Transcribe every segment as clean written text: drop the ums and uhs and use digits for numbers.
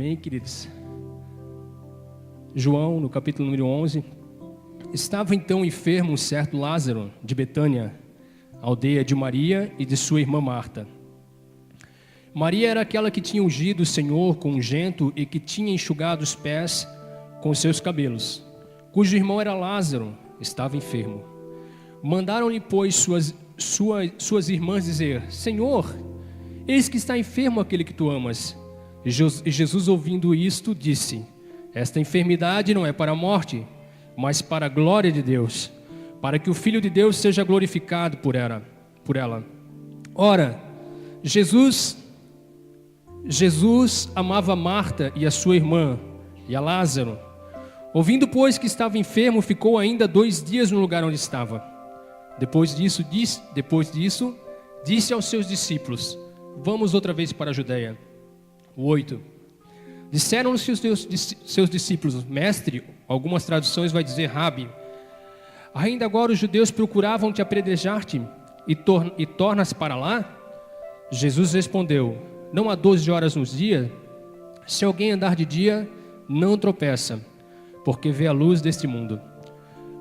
Amém, queridos? João, no capítulo número 11. Estava então enfermo um certo Lázaro, de Betânia, aldeia de Maria e de sua irmã Marta. Maria era aquela que tinha ungido o Senhor com unguento e que tinha enxugado os pés com seus cabelos, cujo irmão era Lázaro, estava enfermo. Mandaram-lhe, pois, suas irmãs dizer: Senhor, eis que está enfermo aquele que tu amas. E Jesus, ouvindo isto, disse: Esta enfermidade não é para a morte, mas para a glória de Deus, para que o Filho de Deus seja glorificado por ela. Ora, Jesus amava Marta e a sua irmã e a Lázaro. Ouvindo, pois, que estava enfermo, ficou ainda 2 dias no lugar onde estava. Depois disso, disse aos seus discípulos: Vamos outra vez para a Judeia. 8. Disseram-lhe seus discípulos: Mestre, algumas traduções vai dizer Rabi, ainda agora os judeus procuravam te apedrejar-te e tornas para lá? Jesus respondeu: Não há 12 horas nos dias? Se alguém andar de dia, não tropeça, porque vê a luz deste mundo.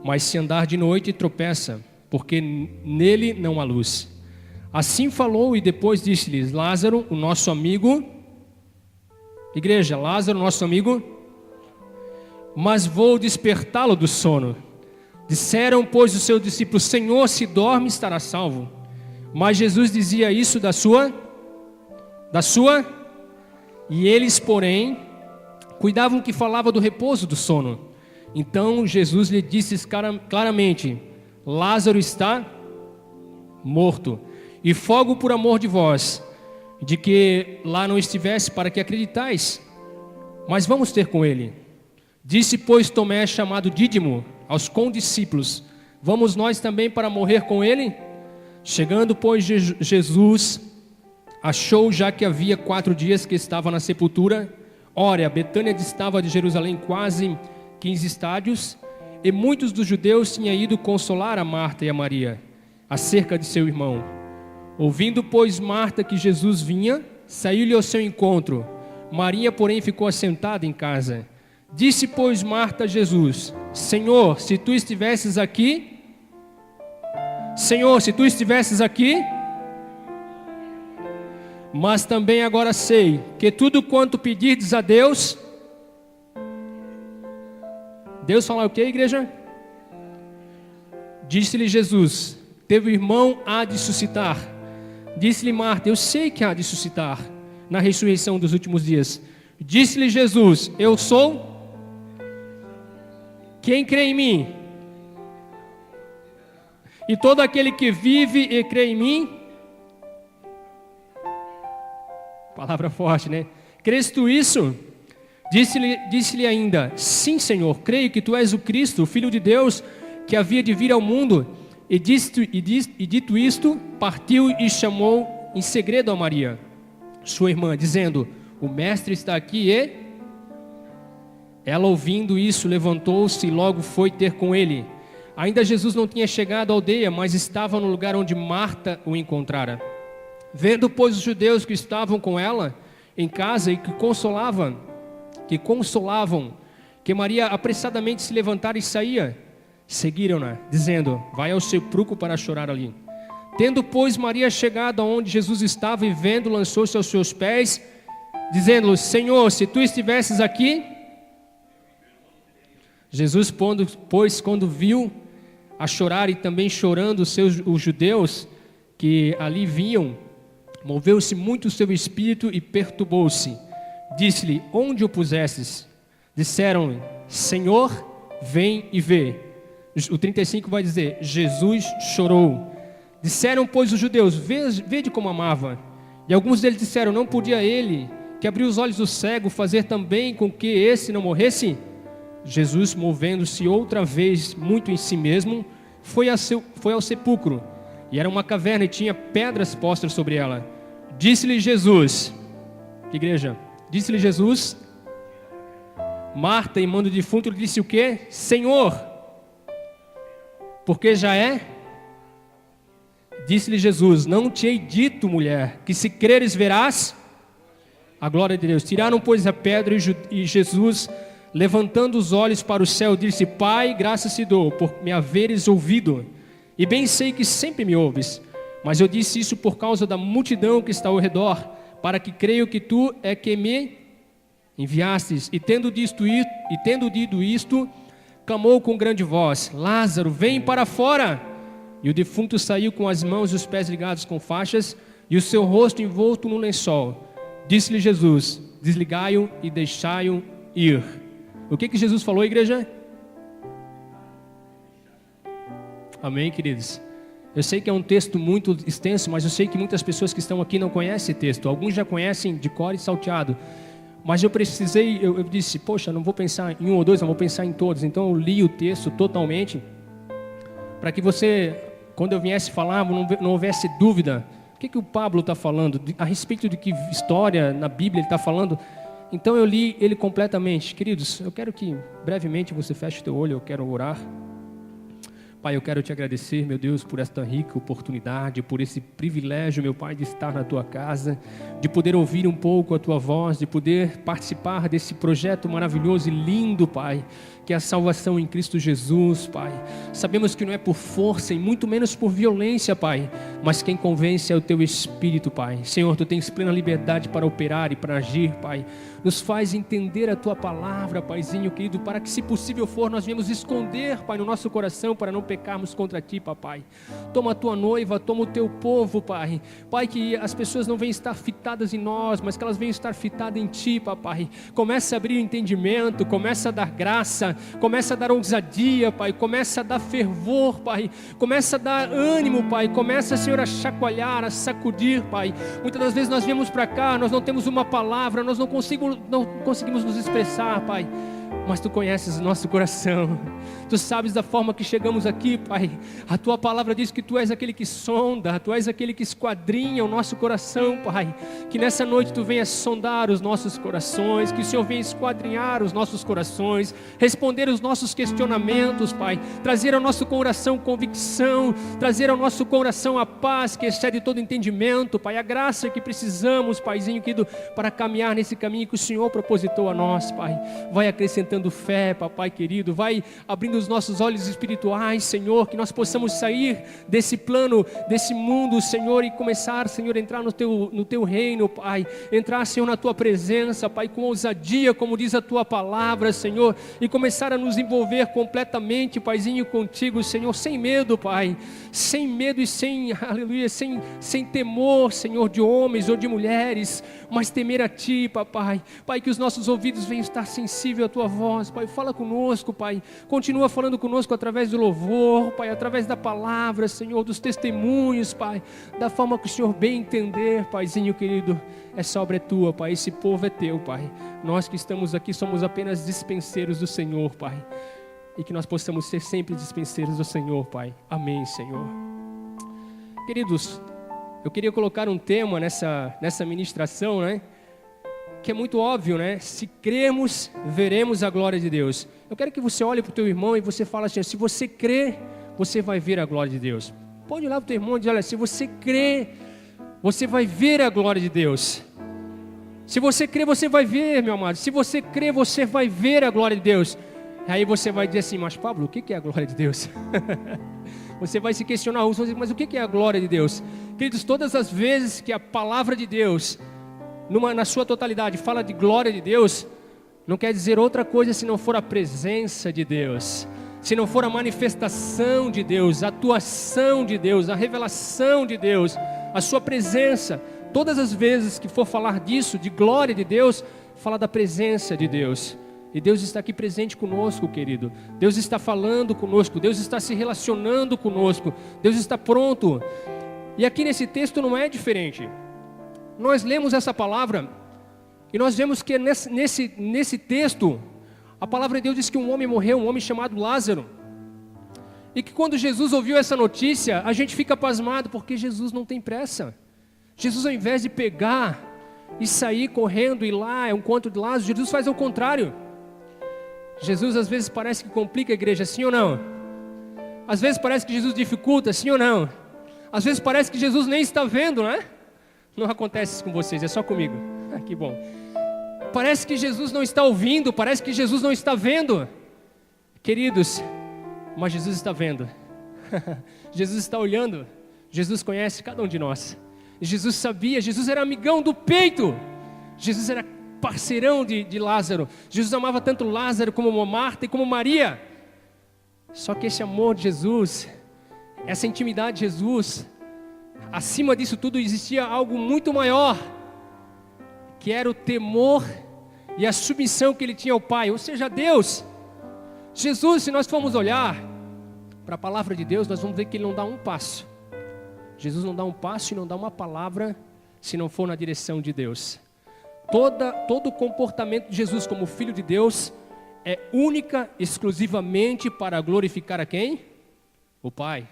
Mas se andar de noite, tropeça, porque nele não há luz. Assim falou e depois disse-lhes: Lázaro, o nosso amigo... Igreja, Lázaro, nosso amigo... Mas vou despertá-lo do sono. Disseram, pois, os seus discípulos: Senhor, se dorme, estará salvo. Mas Jesus dizia isso da sua... E eles, porém, cuidavam que falava do repouso do sono. Então Jesus lhe disse claramente: Lázaro está morto, e fogo por amor de vós, de que lá não estivesse, para que acreditais. Mas vamos ter com ele. Disse, pois, Tomé, chamado Dídimo, aos condiscípulos: Vamos nós também para morrer com ele? Chegando, pois, Jesus achou, já que havia 4 dias que estava na sepultura. Ora, Betânia distava de Jerusalém quase 15 estádios, e muitos dos judeus tinham ido consolar a Marta e a Maria acerca de seu irmão. Ouvindo, pois, Marta que Jesus vinha, saiu-lhe ao seu encontro. Maria, porém, ficou assentada em casa. Disse, pois, Marta a Jesus: Senhor, se tu estivesses aqui, mas também agora sei que tudo quanto pedirdes a Deus... Deus fala o que, igreja? Disse-lhe Jesus: Teu irmão há de suscitar. Disse-lhe Marta: Eu sei que há de suscitar na ressurreição dos últimos dias. Disse-lhe Jesus: Eu sou. Quem crê em mim? E todo aquele que vive e crê em mim... Palavra forte, né? Crês tu isso? Disse-lhe ainda: Sim, Senhor, creio que tu és o Cristo, o Filho de Deus, que havia de vir ao mundo. E dito isto, partiu e chamou em segredo a Maria, sua irmã, dizendo: O mestre está aqui e... Ela, ouvindo isso, levantou-se e logo foi ter com ele. Ainda Jesus não tinha chegado à aldeia, mas estava no lugar onde Marta o encontrara. Vendo, pois, os judeus que estavam com ela em casa e que consolavam, que Maria apressadamente se levantara e saía, seguiram-na, dizendo: Vai ao sepulcro para chorar ali. Tendo, pois, Maria chegado aonde Jesus estava e vendo, lançou-se aos seus pés, dizendo: Senhor, se tu estivesses aqui... Jesus, pois, quando viu a chorar e também chorando os judeus que ali vinham, moveu-se muito o seu espírito e perturbou-se. Disse-lhe: Onde o pusestes? Disseram-lhe: Senhor, vem e vê. O 35 vai dizer: Jesus chorou. Disseram, pois, os judeus: Vede como amava. E alguns deles disseram: Não podia ele, que abriu os olhos do cego, fazer também com que esse não morresse? Jesus, movendo-se outra vez muito em si mesmo, foi ao sepulcro. E era uma caverna e tinha pedras postas sobre ela. Disse-lhe Jesus... Igreja... Disse-lhe Jesus... Marta, irmã do defunto, lhe disse o quê? Senhor, porque já é? Disse-lhe Jesus: Não te hei dito, mulher, que se creres verás? A glória de Deus. Tiraram, pois, a pedra e Jesus, levantando os olhos para o céu, disse: Pai, graças te dou por me haveres ouvido. E bem sei que sempre me ouves. Mas eu disse isso por causa da multidão que está ao redor, para que creio que tu é que me enviastes. E tendo dito isto, clamou com grande voz: Lázaro, vem para fora. E o defunto saiu com as mãos e os pés ligados com faixas, e o seu rosto envolto num lençol. Disse-lhe Jesus: desligai-o e deixai-o ir. O que Jesus falou, igreja? Amém, queridos? Eu sei que é um texto muito extenso, mas eu sei que muitas pessoas que estão aqui não conhecem esse texto. Alguns já conhecem de cor e salteado. Mas eu disse, poxa, não vou pensar em um ou dois, não vou pensar em todos. Então eu li o texto totalmente, para que você, quando eu viesse falar, não houvesse dúvida. O que o Pablo está falando? A respeito de que história na Bíblia ele está falando? Então eu li ele completamente. Queridos, eu quero que brevemente você feche o teu olho, eu quero orar. Pai, eu quero te agradecer, meu Deus, por esta rica oportunidade, por esse privilégio, meu Pai, de estar na tua casa, de poder ouvir um pouco a tua voz, de poder participar desse projeto maravilhoso e lindo, Pai, que é a salvação em Cristo Jesus, Pai. Sabemos que não é por força e muito menos por violência, Pai, mas quem convence é o teu Espírito, Pai. Senhor, tu tens plena liberdade para operar e para agir, Pai. Nos faz entender a tua palavra, Paizinho querido, para que, se possível for, nós venhamos esconder, Pai, no nosso coração, para não pecarmos contra ti, Papai. Toma a tua noiva, toma o teu povo, Pai. Pai, que as pessoas não venham estar fitadas em nós, mas que elas venham estar fitadas em ti, Papai. Começa a abrir o entendimento, começa a dar graça, começa a dar ousadia, Pai. Começa a dar fervor, Pai. Começa a dar ânimo, Pai. Começa, Senhor, a chacoalhar, a sacudir, Pai. Muitas das vezes nós viemos para cá, nós não temos uma palavra, nós não conseguimos nos expressar, Pai. Mas tu conheces o nosso coração, tu sabes da forma que chegamos aqui, Pai. A tua palavra diz que tu és aquele que sonda, tu és aquele que esquadrinha o nosso coração, Pai. Que nessa noite tu venhas sondar os nossos corações, que o Senhor venha esquadrinhar os nossos corações, responder os nossos questionamentos, Pai. Trazer ao nosso coração convicção, trazer ao nosso coração a paz que excede todo entendimento, Pai. A graça que precisamos, Paizinho querido, para caminhar nesse caminho que o Senhor propositou a nós, Pai. Vai acrescentando fé, Papai querido, vai abrindo os nossos olhos espirituais, Senhor, que nós possamos sair desse plano, desse mundo, Senhor, e começar, Senhor, a entrar no teu reino, Pai, entrar, Senhor, na tua presença, Pai, com ousadia, como diz a tua palavra, Senhor, e começar a nos envolver completamente, Paizinho, contigo, Senhor, sem medo, Pai, sem medo e sem, aleluia, sem temor, Senhor, de homens ou de mulheres, mas temer a ti, Papai, Pai, que os nossos ouvidos venham estar sensíveis à tua voz, Pai, fala conosco, Pai, continua falando conosco através do louvor, Pai, através da palavra, Senhor, dos testemunhos, Pai, da forma que o Senhor bem entender, Paizinho querido. Essa obra é tua, Pai, esse povo é teu, Pai. Nós que estamos aqui somos apenas dispenseiros do Senhor, Pai, e que nós possamos ser sempre dispenseiros do Senhor, Pai. Amém, Senhor. Queridos, eu queria colocar um tema nessa ministração, né? Que é muito óbvio, né? Se crermos, veremos a glória de Deus. Eu quero que você olhe para o teu irmão e você fale assim: se você crer, você vai ver a glória de Deus. Pode olhar para o teu irmão e dizer: olha, se você crer, você vai ver a glória de Deus. Se você crer, você vai ver, meu amado. Se você crer, você vai ver a glória de Deus. Aí você vai dizer assim: mas Pablo, o que é a glória de Deus? Você vai se questionar, mas o que é a glória de Deus? Queridos, todas as vezes que a palavra de Deus, na sua totalidade, fala de glória de Deus, não quer dizer outra coisa se não for a presença de Deus, se não for a manifestação de Deus, a atuação de Deus, a revelação de Deus, a sua presença. Todas as vezes que for falar disso, de glória de Deus, fala da presença de Deus. E Deus está aqui presente conosco, querido. Deus está falando conosco, Deus está se relacionando conosco, Deus está pronto. E aqui nesse texto não é diferente. Nós lemos essa palavra e nós vemos que nesse texto, a palavra de Deus diz que um homem morreu, um homem chamado Lázaro. E que quando Jesus ouviu essa notícia, a gente fica pasmado, porque Jesus não tem pressa. Jesus, ao invés de pegar e sair correndo e ir lá, é um encontro de Lázaro, Jesus faz ao contrário. Jesus às vezes parece que complica a igreja, sim ou não? Às vezes parece que Jesus dificulta, sim ou não? Às vezes parece que Jesus nem está vendo, né? Não acontece isso com vocês, é só comigo. Que bom. Parece que Jesus não está ouvindo, parece que Jesus não está vendo. Queridos, mas Jesus está vendo. Jesus está olhando. Jesus conhece cada um de nós. Jesus sabia, Jesus era amigão do peito. Jesus era parceirão de Lázaro. Jesus amava tanto Lázaro como Marta e como Maria. Só que esse amor de Jesus, essa intimidade de Jesus, acima disso tudo existia algo muito maior, que era o temor e a submissão que ele tinha ao Pai, ou seja, a Deus. Jesus, se nós formos olhar para a palavra de Deus, nós vamos ver que ele não dá um passo. Jesus não dá um passo e não dá uma palavra se não for na direção de Deus. Todo o comportamento de Jesus como Filho de Deus é única, exclusivamente para glorificar a quem? O Pai.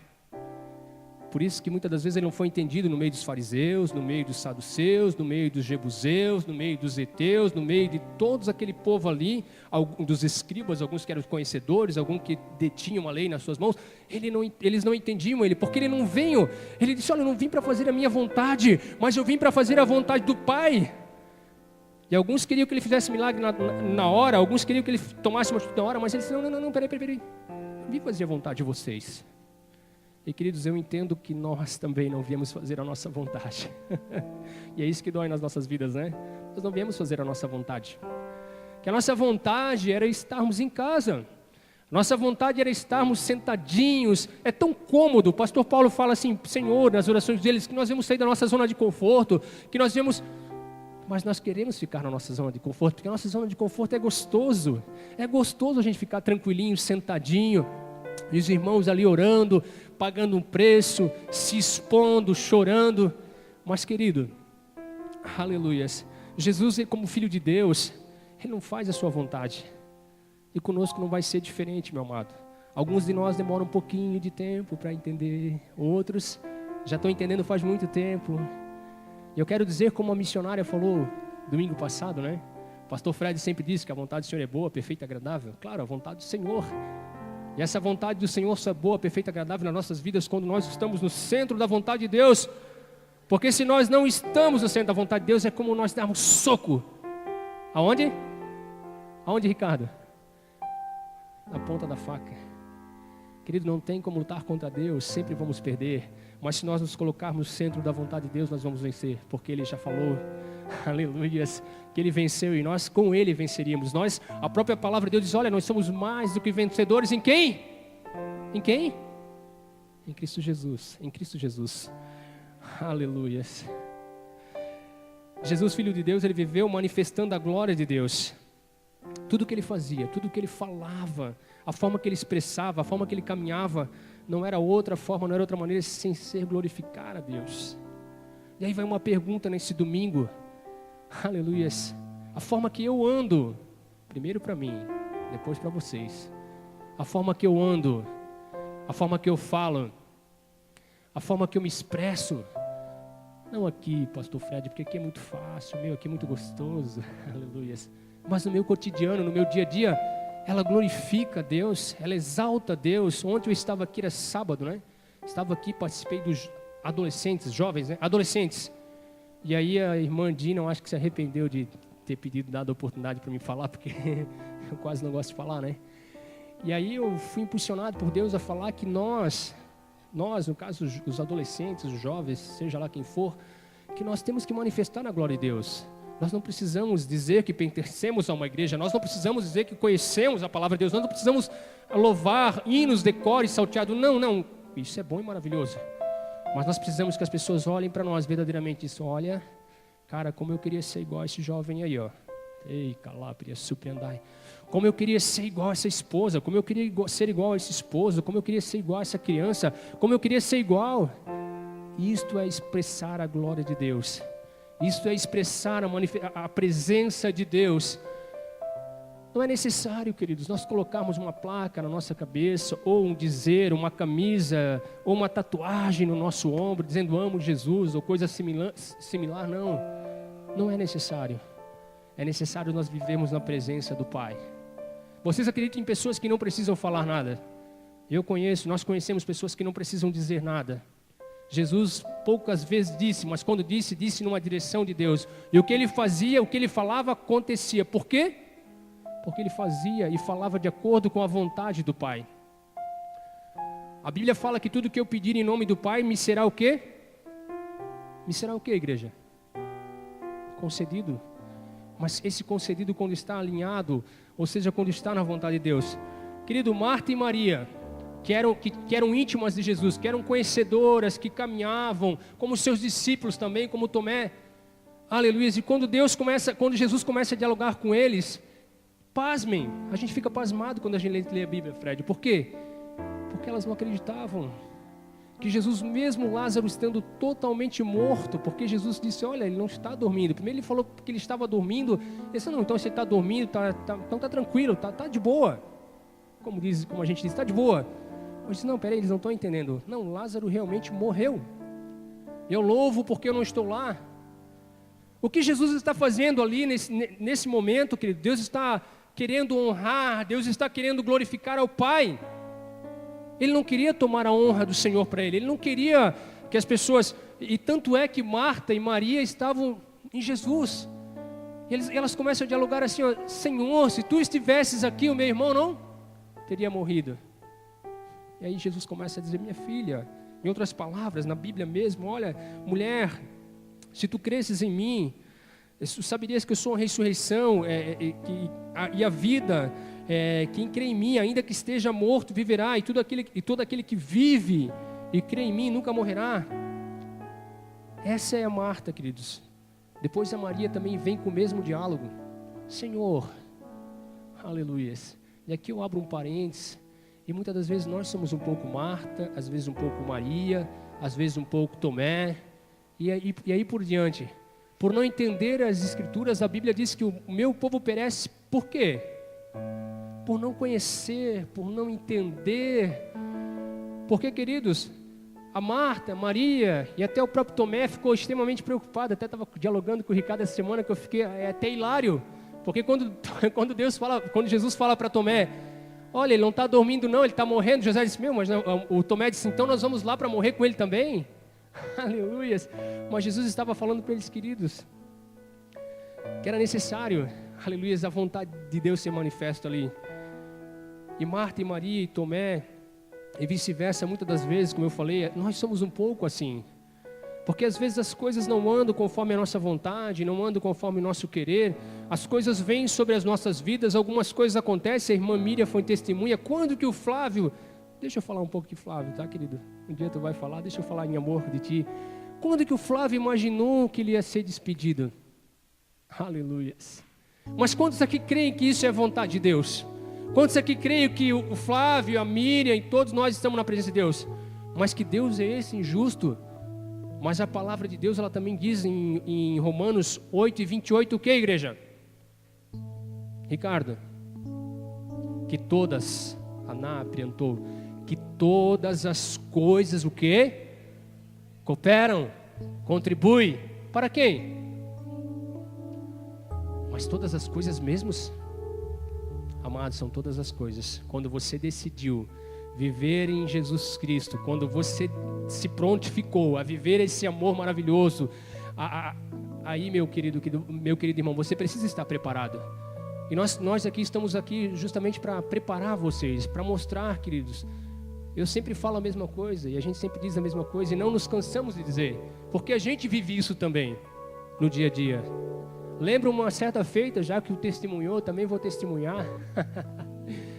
Por isso que muitas das vezes ele não foi entendido no meio dos fariseus, no meio dos saduceus, no meio dos jebuseus, no meio dos heteus, no meio de todos aquele povo ali, dos escribas, alguns que eram conhecedores, alguns que detinham a lei nas suas mãos. Eles não entendiam ele, porque ele não veio. Ele disse, olha, eu não vim para fazer a minha vontade, mas eu vim para fazer a vontade do Pai. E alguns queriam que ele fizesse milagre na hora, alguns queriam que ele tomasse uma atitude na hora, mas ele disse, não, peraí, eu vim fazer a vontade de vocês. E queridos, eu entendo que nós também não viemos fazer a nossa vontade. E é isso que dói nas nossas vidas, né? Nós não viemos fazer a nossa vontade. Que a nossa vontade era estarmos em casa. Nossa vontade era estarmos sentadinhos. É tão cômodo. O pastor Paulo fala assim, Senhor, nas orações deles, que nós vamos sair da nossa zona de conforto, que nós vemos... Mas nós queremos ficar na nossa zona de conforto, porque a nossa zona de conforto é gostoso. É gostoso a gente ficar tranquilinho, sentadinho, e os irmãos ali orando, pagando um preço, se expondo, chorando. Mas querido, aleluias, Jesus como Filho de Deus, Ele não faz a sua vontade. E conosco não vai ser diferente, meu amado. Alguns de nós demoram um pouquinho de tempo para entender, outros já estão entendendo faz muito tempo. E eu quero dizer, como a missionária falou domingo passado, né? O pastor Fred sempre disse que a vontade do Senhor é boa, perfeita e agradável. Claro, a vontade do Senhor. E essa vontade do Senhor só é boa, perfeita e agradável nas nossas vidas quando nós estamos no centro da vontade de Deus. Porque se nós não estamos no centro da vontade de Deus, é como nós darmos soco. Aonde? Aonde, Ricardo? Na ponta da faca. Querido, não tem como lutar contra Deus, sempre vamos perder. Mas se nós nos colocarmos no centro da vontade de Deus, nós vamos vencer. Porque Ele já falou, aleluias, que Ele venceu e nós com Ele venceríamos. A própria palavra de Deus diz, olha, nós somos mais do que vencedores em quem? Em quem? Em Cristo Jesus, em Cristo Jesus. Aleluias. Jesus, Filho de Deus, Ele viveu manifestando a glória de Deus. Tudo que Ele fazia, tudo que Ele falava, a forma que Ele expressava, a forma que Ele caminhava, não era outra forma, não era outra maneira sem ser glorificar a Deus. E aí vai uma pergunta nesse domingo, aleluias, a forma que eu ando, primeiro para mim, depois para vocês, a forma que eu ando, a forma que eu falo, a forma que eu me expresso, não aqui, pastor Fred, porque aqui é muito fácil, aqui é muito gostoso, aleluias, mas no meu cotidiano, no meu dia a dia, ela glorifica a Deus, ela exalta a Deus. Ontem eu estava aqui, era sábado, né? Estava aqui, participei dos adolescentes, jovens, né? Adolescentes. E aí a irmã Dina, eu acho que se arrependeu de ter dado a oportunidade para mim falar, porque eu quase não gosto de falar, né? E aí eu fui impulsionado por Deus a falar que nós, no caso os adolescentes, os jovens, seja lá quem for, que nós temos que manifestar na glória de Deus. Nós não precisamos dizer que pertencemos a uma igreja, nós não precisamos dizer que conhecemos a palavra de Deus, nós não precisamos louvar hinos, decore, salteado, não, isso é bom e maravilhoso. Mas nós precisamos que as pessoas olhem para nós verdadeiramente e dizem, olha, cara, como eu queria ser igual a esse jovem aí, ó. Ei, calabria, surpreendai. Como eu queria ser igual a essa esposa, como eu queria ser igual a esse esposo, como eu queria ser igual a essa criança, como eu queria ser igual. Isto é expressar a glória de Deus. Isto é expressar a presença de Deus. Não é necessário, queridos, nós colocarmos uma placa na nossa cabeça, ou um dizer, uma camisa, ou uma tatuagem no nosso ombro, dizendo amo Jesus, ou coisa similar, não. Não é necessário. É necessário nós vivermos na presença do Pai. Vocês acreditam em pessoas que não precisam falar nada? Nós conhecemos pessoas que não precisam dizer nada. Jesus poucas vezes disse, mas quando disse, disse numa direção de Deus. E o que ele fazia, o que ele falava, acontecia. Por quê? Porque ele fazia e falava de acordo com a vontade do Pai. A Bíblia fala que tudo que eu pedir em nome do Pai, me será o quê? Me será o quê, igreja? Concedido. Mas esse concedido quando está alinhado, ou seja, quando está na vontade de Deus. Querido, Marta e Maria, que eram íntimas de Jesus, que eram conhecedoras, que caminhavam, como seus discípulos também, como Tomé. Aleluia. E quando Jesus começa a dialogar com eles, pasmem, a gente fica pasmado quando a gente lê a Bíblia, Fred. Por quê? Porque elas não acreditavam que Jesus, mesmo Lázaro estando totalmente morto, porque Jesus disse, olha, ele não está dormindo. Primeiro ele falou que ele estava dormindo. Ele disse, não, então se ele está dormindo, então está tranquilo, está de boa. Como a gente diz, está de boa. Eu disse, não, peraí, eles não estão entendendo. Não, Lázaro realmente morreu. Eu louvo porque eu não estou lá. O que Jesus está fazendo ali nesse momento, querido? Deus está querendo honrar, Deus está querendo glorificar ao Pai. Ele não queria tomar a honra do Senhor para ele não queria que as pessoas... E tanto é que Marta e Maria estavam em Jesus. E elas começam a dialogar assim, ó, Senhor, se tu estivesses aqui, o meu irmão não teria morrido. E aí Jesus começa a dizer, minha filha, em outras palavras, na Bíblia mesmo, olha, mulher, se tu cresces em mim, saberias que eu sou a ressurreição e a vida, quem crê em mim, ainda que esteja morto, viverá, e todo aquele que vive e crê em mim nunca morrerá. Essa é a Marta, queridos. Depois a Maria também vem com o mesmo diálogo. Senhor, aleluias. E aqui eu abro um parênteses. E muitas das vezes nós somos um pouco Marta, às vezes um pouco Maria, às vezes um pouco Tomé, e aí por diante. Por não entender as Escrituras, a Bíblia diz que o meu povo perece por quê? Por não conhecer, por não entender. Porque, queridos, a Marta, a Maria e até o próprio Tomé ficou extremamente preocupado. Até estava dialogando com o Ricardo essa semana que eu fiquei até hilário. Porque quando Jesus fala para Tomé, olha, ele não está dormindo não, ele está morrendo. José disse, mas não, o Tomé disse, então nós vamos lá para morrer com ele também? Aleluias. Mas Jesus estava falando para eles, queridos, que era necessário, aleluias, a vontade de Deus ser manifesta ali. E Marta e Maria e Tomé, e vice-versa, muitas das vezes, como eu falei, nós somos um pouco assim. Porque às vezes as coisas não andam conforme a nossa vontade, não andam conforme o nosso querer. As coisas vêm sobre as nossas vidas, algumas coisas acontecem. A irmã Miriam foi testemunha. Quando que o Flávio... Deixa eu falar um pouco de Flávio, tá, querido? Um dia tu vai falar, deixa eu falar em amor de ti. Quando que o Flávio imaginou que ele ia ser despedido? Aleluias. Mas quantos aqui creem que isso é vontade de Deus? Quantos aqui creem que o Flávio, a Miriam e todos nós estamos na presença de Deus? Mas que Deus é esse injusto? Mas a palavra de Deus, ela também diz em Romanos 8:28, o que, igreja? Ricardo, que todas, Aná apresentou, que todas as coisas, o que? Cooperam, contribuem, para quem? Mas todas as coisas mesmos, amados, são todas as coisas. Quando você decidiu viver em Jesus Cristo, quando você se prontificou a viver esse amor maravilhoso, aí, meu querido irmão, você precisa estar preparado. E nós aqui estamos aqui justamente para preparar vocês, para mostrar, queridos. Eu sempre falo a mesma coisa e a gente sempre diz a mesma coisa e não nos cansamos de dizer, porque a gente vive isso também no dia a dia. Lembro uma certa feita, já que o testemunhou, também vou testemunhar.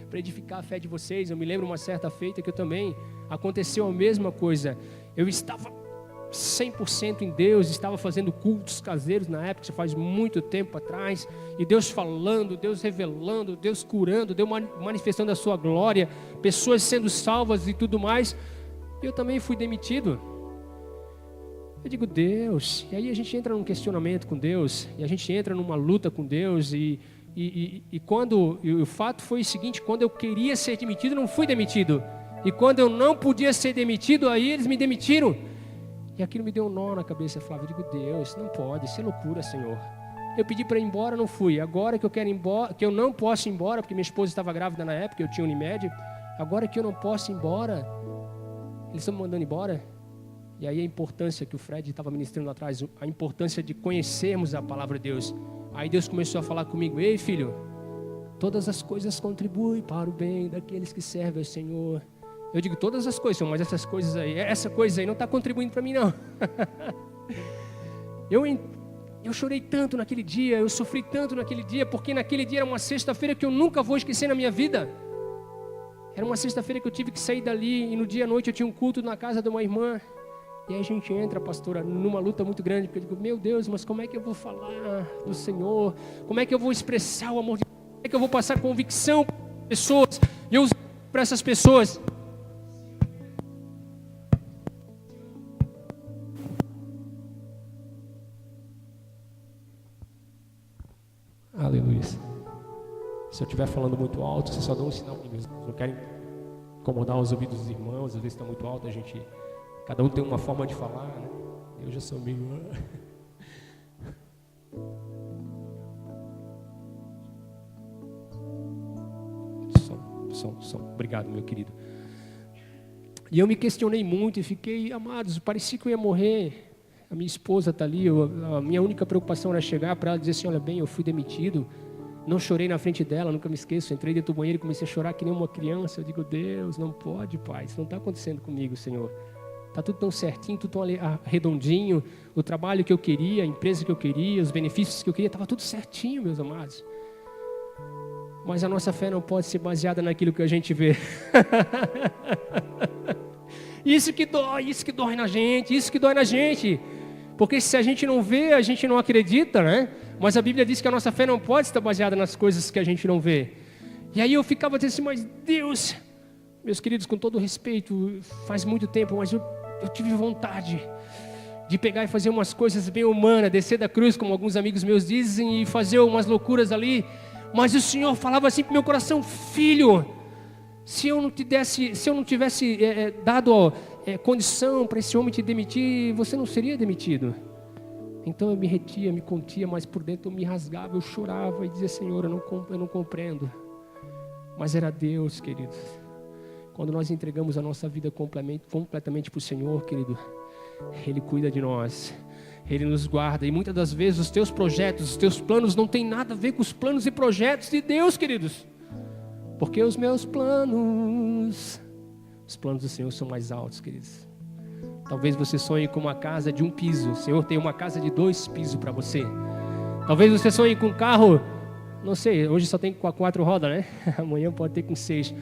Para edificar a fé de vocês. Eu me lembro uma certa feita que eu também aconteceu a mesma coisa. Eu estava 100% em Deus, estava fazendo cultos caseiros na época, isso faz muito tempo atrás, e Deus falando, Deus revelando, Deus curando, Deus manifestando a sua glória, pessoas sendo salvas e tudo mais. Eu também fui demitido. Eu digo, Deus, e aí a gente entra num questionamento com Deus, e a gente entra numa luta com Deus, e o fato foi o seguinte: quando eu queria ser demitido, não fui demitido, e quando eu não podia ser demitido, aí eles me demitiram, e aquilo me deu um nó na cabeça, Flávio. Eu digo, Deus, não pode, isso é loucura, Senhor. Eu pedi para ir embora, não fui. Agora que eu quero ir embora, que eu não posso ir embora, porque minha esposa estava grávida na época, eu tinha Unimed, agora que eu não posso ir embora, eles estão me mandando embora. E aí a importância que o Fred estava ministrando lá atrás, a importância de conhecermos a palavra de Deus. Aí Deus começou a falar comigo: ei filho, todas as coisas contribuem para o bem daqueles que servem ao Senhor. Eu digo todas as coisas, mas essa coisa aí não está contribuindo para mim não. Eu chorei tanto naquele dia, eu sofri tanto naquele dia, porque naquele dia era uma sexta-feira que eu nunca vou esquecer na minha vida. Era uma sexta-feira que eu tive que sair dali, e no dia à noite eu tinha um culto na casa de uma irmã. E aí a gente entra, pastora, numa luta muito grande, porque eu digo: meu Deus, mas como é que eu vou falar do Senhor? Como é que eu vou expressar o amor de Deus? Como é que eu vou passar convicção para as pessoas? E eu uso para essas pessoas. Aleluia. Se eu estiver falando muito alto, você só dá um sinal para mim. Não querem incomodar os ouvidos dos irmãos, às vezes está muito alto, cada um tem uma forma de falar, né? Eu já sou meio... Som. Obrigado, meu querido. E eu me questionei muito e fiquei, amados, parecia que eu ia morrer. A minha esposa está ali, a minha única preocupação era chegar para ela dizer assim: olha bem, eu fui demitido. Não chorei na frente dela, nunca me esqueço. Entrei dentro do banheiro e comecei a chorar que nem uma criança. Eu digo: Deus, não pode, Pai, isso não está acontecendo comigo, Senhor. Está tudo tão certinho, tudo tão redondinho. O trabalho que eu queria, a empresa que eu queria, os benefícios que eu queria, estava tudo certinho, meus amados. Mas a nossa fé não pode ser baseada naquilo que a gente vê. Isso que dói na gente. Porque se a gente não vê, a gente não acredita, né? Mas a Bíblia diz que a nossa fé não pode estar baseada nas coisas que a gente não vê. E aí eu ficava dizendo assim: mas Deus, meus queridos, com todo respeito, faz muito tempo, mas eu tive vontade de pegar e fazer umas coisas bem humanas, descer da cruz, como alguns amigos meus dizem, e fazer umas loucuras ali. Mas o Senhor falava assim para o meu coração: filho, se eu não tivesse dado condição para esse homem te demitir, você não seria demitido. Então eu me retia, me contia, mas por dentro eu me rasgava, eu chorava e dizia: Senhor, eu não compreendo. Mas era Deus, queridos. Quando nós entregamos a nossa vida completamente para o Senhor, querido, Ele cuida de nós, Ele nos guarda. E muitas das vezes os teus projetos, os teus planos não têm nada a ver com os planos e projetos de Deus, queridos. Porque os meus planos, os planos do Senhor são mais altos, queridos. Talvez você sonhe com uma casa de 1 piso. O Senhor tem uma casa de 2 pisos para você. Talvez você sonhe com um carro, não sei, hoje só tem com 4 rodas, né? Amanhã pode ter com 6.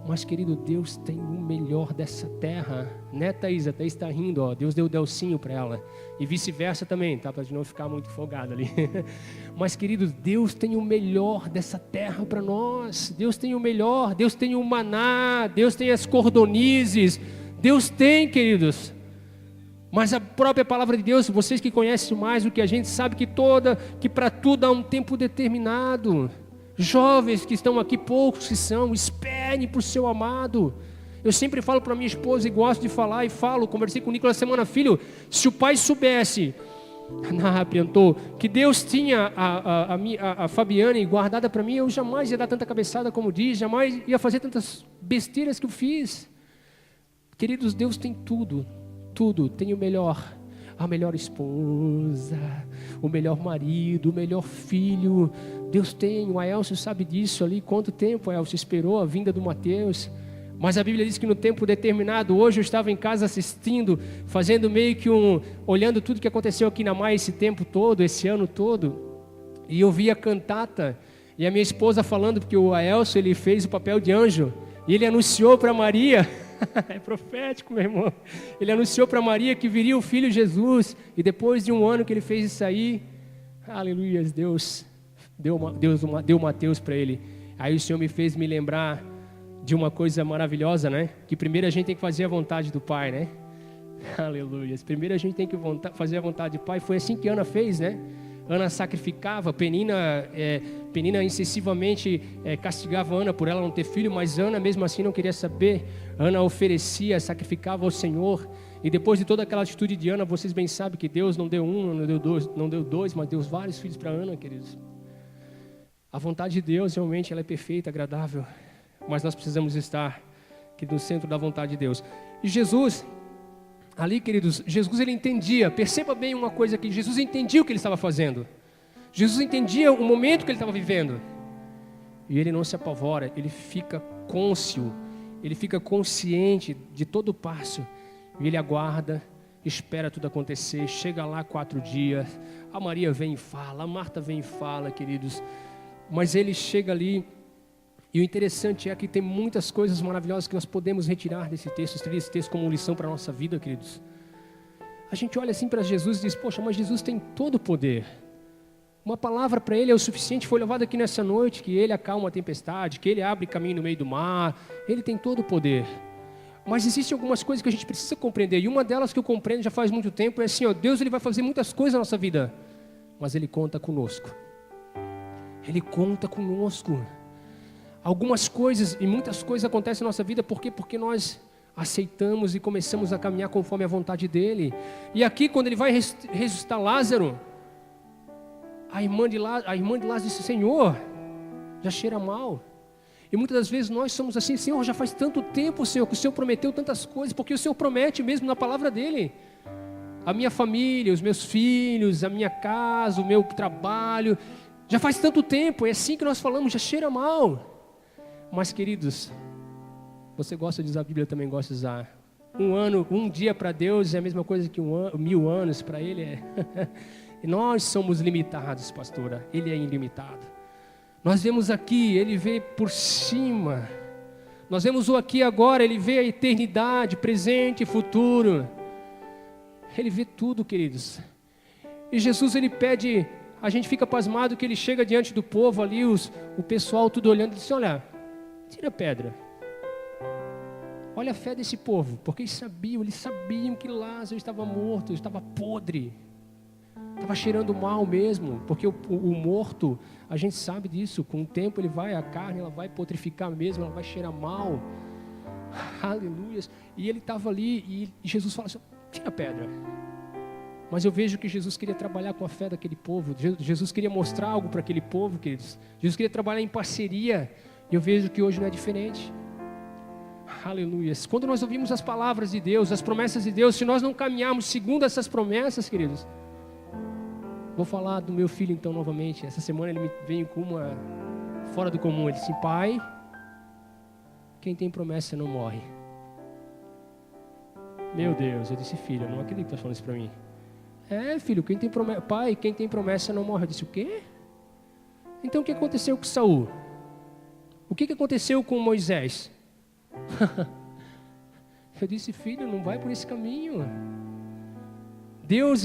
Mas, querido, Deus tem o melhor dessa terra, né, Thaís? A Thaís está rindo, ó. Deus deu o Delcinho para ela. E vice-versa também, tá? Para não ficar muito folgado ali. Mas, querido, Deus tem o melhor dessa terra para nós. Deus tem o melhor. Deus tem o maná. Deus tem as cordonizes. Deus tem, queridos. Mas a própria palavra de Deus, vocês que conhecem mais do que a gente, sabe que para tudo há um tempo determinado. Jovens que estão aqui, poucos que são, esperem por seu amado. Eu sempre falo para minha esposa, e gosto de falar, conversei com o Nicolas semana: filho, se o pai soubesse, que Deus tinha a Fabiane guardada para mim, eu jamais ia dar tanta cabeçada como diz, jamais ia fazer tantas besteiras que eu fiz. Queridos, Deus tem tudo, tem o melhor. A melhor esposa, o melhor marido, o melhor filho. Deus tem, o Aelcio sabe disso ali. Quanto tempo, Aelcio, esperou a vinda do Mateus? Mas a Bíblia diz que no tempo determinado, hoje eu estava em casa assistindo, fazendo meio que olhando tudo que aconteceu aqui na Maia esse tempo todo, esse ano todo. E eu vi a cantata, e a minha esposa falando, porque o Aelcio, ele fez o papel de anjo, e ele anunciou para Maria... É profético, meu irmão. Ele anunciou para Maria que viria o Filho Jesus. E depois de 1 ano que ele fez isso aí, aleluia, Deus deu Mateus para ele. Aí o Senhor me fez me lembrar de uma coisa maravilhosa, né? Que primeiro a gente tem que fazer a vontade do Pai, né? Aleluia. Primeiro a gente tem que fazer a vontade do Pai. Foi assim que Ana fez, né? Ana sacrificava, Penina excessivamente castigava Ana por ela não ter filho, mas Ana mesmo assim não queria saber. Ana oferecia, sacrificava ao Senhor. E depois de toda aquela atitude de Ana, vocês bem sabem que Deus não deu não deu dois, mas deu vários filhos para Ana, queridos. A vontade de Deus realmente ela é perfeita, agradável, mas nós precisamos estar aqui no centro da vontade de Deus. E Jesus, Ali, queridos, Jesus ele entendia, perceba bem uma coisa aqui, Jesus entendia o que ele estava fazendo. Jesus entendia o momento que ele estava vivendo. E ele não se apavora, ele fica cônscio, ele fica consciente de todo o passo. E ele aguarda, espera tudo acontecer, chega lá 4 dias, a Maria vem e fala, a Marta vem e fala, queridos. Mas ele chega ali, e o interessante é que tem muitas coisas maravilhosas que nós podemos retirar desse texto, extrair esse texto como lição para a nossa vida, queridos. A gente olha assim para Jesus e diz, poxa, mas Jesus tem todo o poder. Uma palavra para ele é o suficiente, foi levado aqui nessa noite, que ele acalma a tempestade, que ele abre caminho no meio do mar, ele tem todo o poder. Mas existem algumas coisas que a gente precisa compreender, e uma delas que eu compreendo já faz muito tempo é assim, ó, Deus ele vai fazer muitas coisas na nossa vida, mas ele conta conosco. Ele conta conosco. Algumas coisas e muitas coisas acontecem na nossa vida, por quê? Porque nós aceitamos e começamos a caminhar conforme a vontade dele. E aqui quando ele vai ressuscitar Lázaro, a irmã de Lázaro disse, Senhor, já cheira mal. E muitas das vezes nós somos assim, Senhor, já faz tanto tempo, Senhor, que o Senhor prometeu tantas coisas, porque o Senhor promete mesmo na palavra dele. A minha família, os meus filhos, a minha casa, o meu trabalho, já faz tanto tempo, é assim que nós falamos, já cheira mal. Mas queridos, você gosta de usar a Bíblia, também gosta de usar. Um dia para Deus é a mesma coisa que 1000 anos para Ele é. E nós somos limitados, pastora, Ele é ilimitado. Nós vemos aqui, Ele vê por cima. Nós vemos o aqui e agora, Ele vê a eternidade, presente e futuro. Ele vê tudo, queridos. E Jesus, Ele pede, a gente fica pasmado que Ele chega diante do povo ali, o pessoal tudo olhando e diz, olha, tira a pedra. Olha a fé desse povo, porque eles sabiam que Lázaro estava morto, estava podre, estava cheirando mal mesmo, porque o morto, a gente sabe disso, com o tempo a carne ela vai putrificar mesmo, ela vai cheirar mal, aleluia. E ele estava ali, e Jesus fala assim, tira a pedra. Mas eu vejo que Jesus queria trabalhar com a fé daquele povo, Jesus queria mostrar algo para aquele povo, queridos. Jesus queria trabalhar em parceria. E eu vejo que hoje não é diferente. Aleluia. Quando nós ouvimos as palavras de Deus, as promessas de Deus, se nós não caminharmos segundo essas promessas, queridos. Vou falar do meu filho então novamente. Essa semana ele me veio com uma fora do comum. Ele disse, pai, quem tem promessa não morre. Meu Deus, eu disse, filho, eu não acredito que está falando isso para mim. É, filho, pai, quem tem promessa não morre. Eu disse, o quê? Então o que aconteceu com Saul? O que aconteceu com Moisés? Eu disse, filho, não vai por esse caminho. Deus,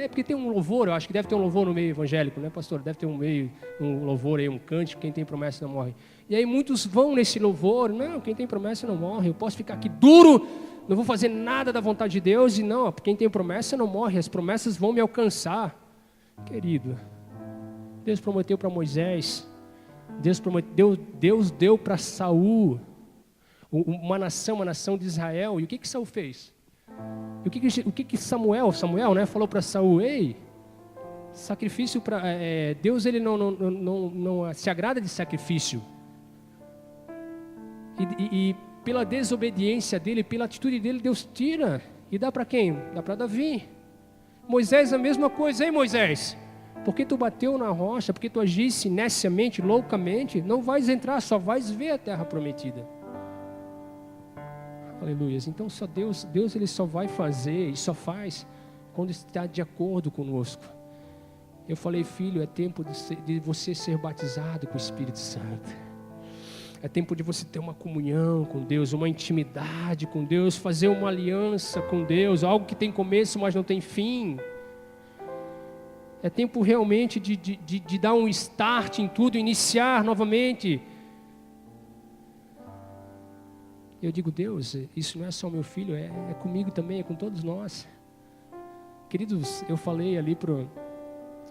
porque tem um louvor, eu acho que deve ter um louvor no meio evangélico, né, pastor? Deve ter um louvor aí, um cântico, quem tem promessa não morre. E aí muitos vão nesse louvor, não, quem tem promessa não morre, eu posso ficar aqui duro, não vou fazer nada da vontade de Deus, e não, quem tem promessa não morre, as promessas vão me alcançar. Querido, Deus prometeu para Moisés, Deus deu para Saul uma nação de Israel. E o que Saul fez? E o que Samuel, né, falou para Saul? Ei, sacrifício para Deus, ele não se agrada de sacrifício. E pela desobediência dele, pela atitude dele, Deus tira e dá para quem? Dá para Davi. Moisés a mesma coisa. Ei, Moisés, porque tu bateu na rocha, porque tu agisse neciamente, loucamente, não vais entrar, só vais ver a terra prometida. Aleluia. Então só Deus ele só vai fazer e só faz quando está de acordo conosco. Eu falei, filho, é tempo de você ser batizado com o Espírito Santo. É tempo de você ter uma comunhão com Deus, uma intimidade com Deus, fazer uma aliança com Deus, algo que tem começo, mas não tem fim. É tempo realmente de dar um start em tudo, iniciar novamente. Eu digo, Deus, isso não é só o meu filho, é comigo também, é com todos nós. Queridos, eu falei ali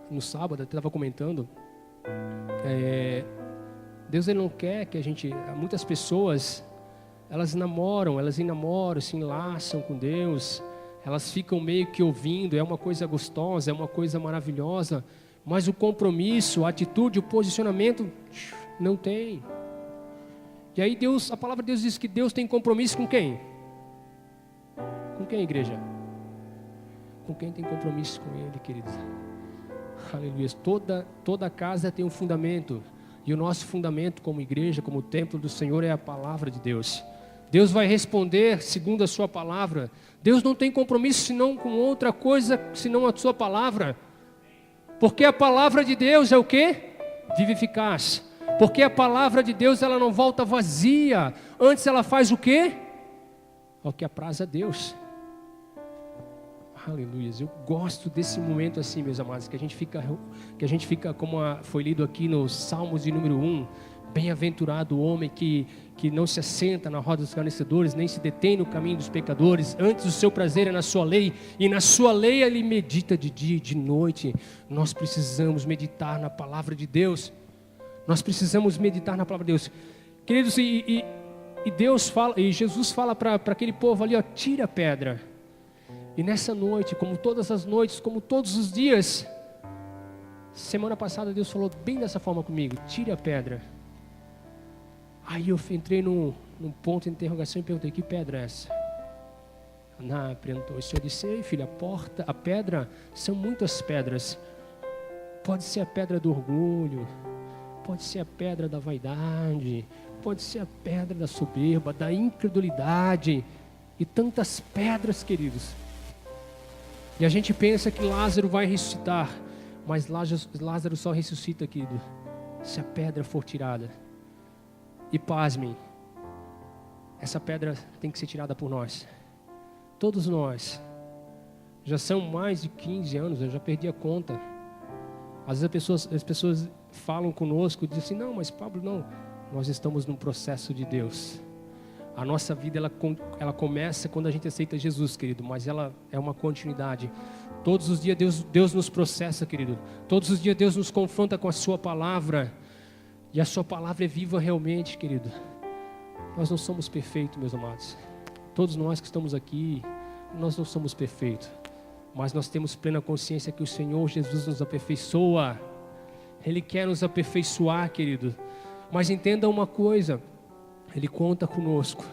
no sábado, eu estava comentando, Deus ele não quer que muitas pessoas, elas enamoram, se enlaçam com Deus, elas ficam meio que ouvindo, é uma coisa gostosa, é uma coisa maravilhosa, mas o compromisso, a atitude, o posicionamento, não tem. E aí a palavra de Deus diz que Deus tem compromisso com quem? Com quem, igreja? Com quem tem compromisso com Ele, queridos. Aleluia. Toda casa tem um fundamento. E o nosso fundamento como igreja, como templo do Senhor, é a palavra de Deus. Deus vai responder segundo a sua palavra. Deus não tem compromisso senão com outra coisa, senão a sua palavra. Porque a palavra de Deus é o quê? Viva e eficaz. Porque a palavra de Deus, ela não volta vazia. Antes ela faz o quê? Ao que apraz a Deus. Aleluia. Eu gosto desse momento assim, meus amados, que a gente fica como foi lido aqui nos Salmos de número 1, bem-aventurado o homem que não se assenta na roda dos escarnecedores, nem se detém no caminho dos pecadores. Antes o seu prazer é na sua lei, e na sua lei ele medita de dia e de noite. Nós precisamos meditar na palavra de Deus. Nós precisamos meditar na palavra de Deus. Queridos, e Deus fala, e Jesus fala para aquele povo ali, ó, tira a pedra. E nessa noite, como todas as noites, como todos os dias, semana passada Deus falou bem dessa forma comigo: tire a pedra. Aí eu entrei num ponto de interrogação e perguntei: que pedra é essa? Ana perguntou. O Senhor disse: ei, filho, a pedra, são muitas pedras. Pode ser a pedra do orgulho, pode ser a pedra da vaidade, pode ser a pedra da soberba, da incredulidade, e tantas pedras, queridos. E a gente pensa que Lázaro vai ressuscitar, mas Lázaro só ressuscita, querido, se a pedra for tirada. E pasmem, essa pedra tem que ser tirada por nós. Todos nós. Já são mais de 15 anos, eu já perdi a conta. Às vezes as pessoas falam conosco e dizem assim: não, mas Pablo, não. Nós estamos num processo de Deus. A nossa vida, ela começa quando a gente aceita Jesus, querido, mas ela é uma continuidade. Todos os dias Deus nos processa, querido. Todos os dias Deus nos confronta com a sua palavra. E a sua palavra é viva realmente, querido. Nós não somos perfeitos, meus amados. Todos nós que estamos aqui, nós não somos perfeitos. Mas nós temos plena consciência que o Senhor Jesus nos aperfeiçoa. Ele quer nos aperfeiçoar, querido. Mas entenda uma coisa: Ele conta conosco.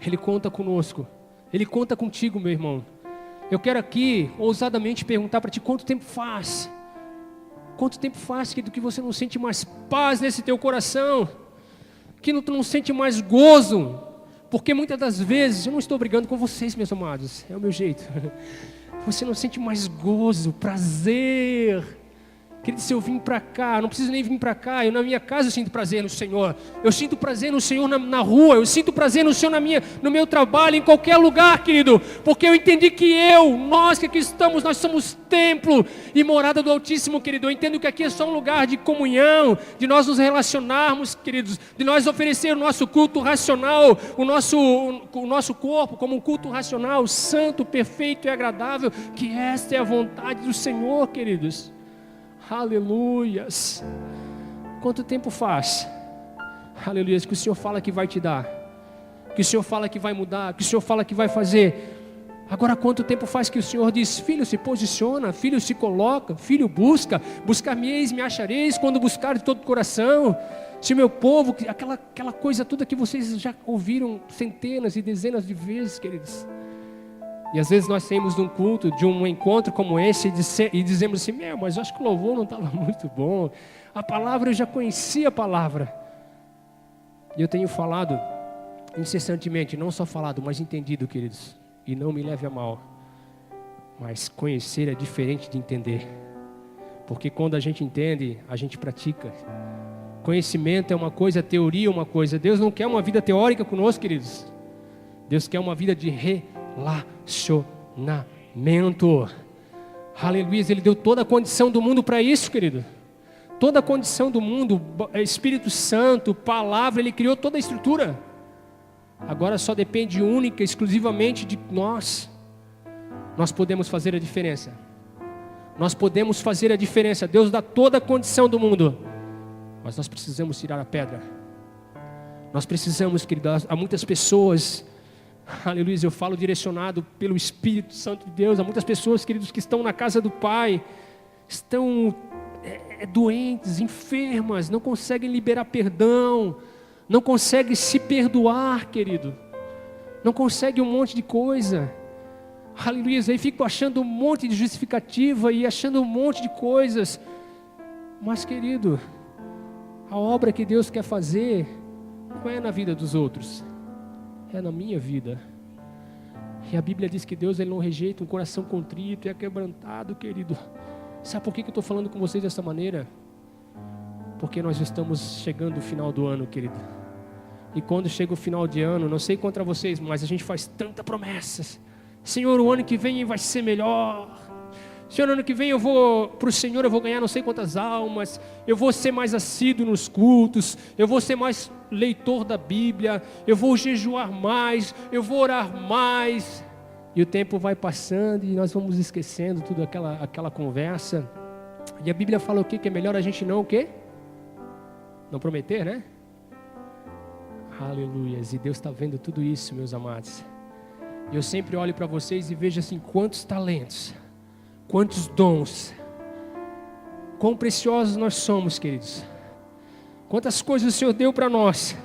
Ele conta conosco. Ele conta contigo, meu irmão. Eu quero aqui, ousadamente, perguntar para ti: quanto tempo faz? Quanto tempo faz, querido, que você não sente mais paz nesse teu coração? Que tu não sente mais gozo? Porque muitas das vezes, eu não estou brigando com vocês, meus amados, é o meu jeito. Você não sente mais gozo, prazer. Querido, se eu vim para cá, não preciso nem vir para cá, eu na minha casa eu sinto prazer no Senhor. Eu sinto prazer no Senhor na rua, eu sinto prazer no Senhor no meu trabalho, em qualquer lugar, querido. Porque eu entendi que nós que aqui estamos, nós somos templo e morada do Altíssimo, querido. Eu entendo que aqui é só um lugar de comunhão, de nós nos relacionarmos, queridos, de nós oferecer o nosso culto racional, o nosso corpo como um culto racional, santo, perfeito e agradável, que esta é a vontade do Senhor, queridos. Aleluias. Quanto tempo faz? Aleluias, que o Senhor fala que vai te dar, que o Senhor fala que vai mudar, que o Senhor fala que vai fazer. Agora, quanto tempo faz que o Senhor diz: filho, se posiciona, filho, se coloca, filho, buscar-me-eis, me achareis, quando buscar de todo o coração. Se o meu povo, aquela coisa toda que vocês já ouviram centenas e dezenas de vezes, queridos. E às vezes nós saímos de um culto, de um encontro como esse, e dizemos assim: mas eu acho que o louvor não estava muito bom. A palavra, eu já conhecia a palavra. E eu tenho falado incessantemente, não só falado, mas entendido, queridos. E não me leve a mal, mas conhecer é diferente de entender. Porque quando a gente entende, a gente pratica. Conhecimento é uma coisa, teoria é uma coisa. Deus não quer uma vida teórica conosco, queridos. Deus quer uma vida de relacionamento. Aleluia. Ele deu toda a condição do mundo para isso, querido. Toda a condição do mundo, Espírito Santo, palavra, Ele criou toda a estrutura. Agora só depende única, exclusivamente de nós. Nós podemos fazer a diferença. Nós podemos fazer a diferença. Deus dá toda a condição do mundo, mas nós precisamos tirar a pedra. Nós precisamos, querido. Há muitas pessoas, aleluia, eu falo direcionado pelo Espírito Santo de Deus. Há muitas pessoas, queridos, que estão na casa do Pai, estão doentes, enfermas, não conseguem liberar perdão, não conseguem se perdoar, querido, não conseguem um monte de coisa. Aleluia, aí fico achando um monte de justificativa e achando um monte de coisas. Mas, querido, a obra que Deus quer fazer não é na vida dos outros, é na minha vida. E a Bíblia diz que Deus ele não rejeita um coração contrito e quebrantado, querido. Sabe por que eu estou falando com vocês dessa maneira? Porque nós estamos chegando ao final do ano, querido. E quando chega o final de ano, não sei contra vocês, mas a gente faz tantas promessas. Senhor, o ano que vem vai ser melhor. Senhor, ano que vem eu vou para o Senhor, eu vou ganhar não sei quantas almas, eu vou ser mais assíduo nos cultos, eu vou ser mais leitor da Bíblia, eu vou jejuar mais, eu vou orar mais. E o tempo vai passando e nós vamos esquecendo tudo aquela conversa. E a Bíblia fala o quê? Que é melhor a gente não o quê? Não prometer, né? Aleluias. E Deus está vendo tudo isso, meus amados. E eu sempre olho para vocês e vejo assim, quantos talentos, quantos dons, quão preciosos nós somos, queridos. Quantas coisas o Senhor deu para nós.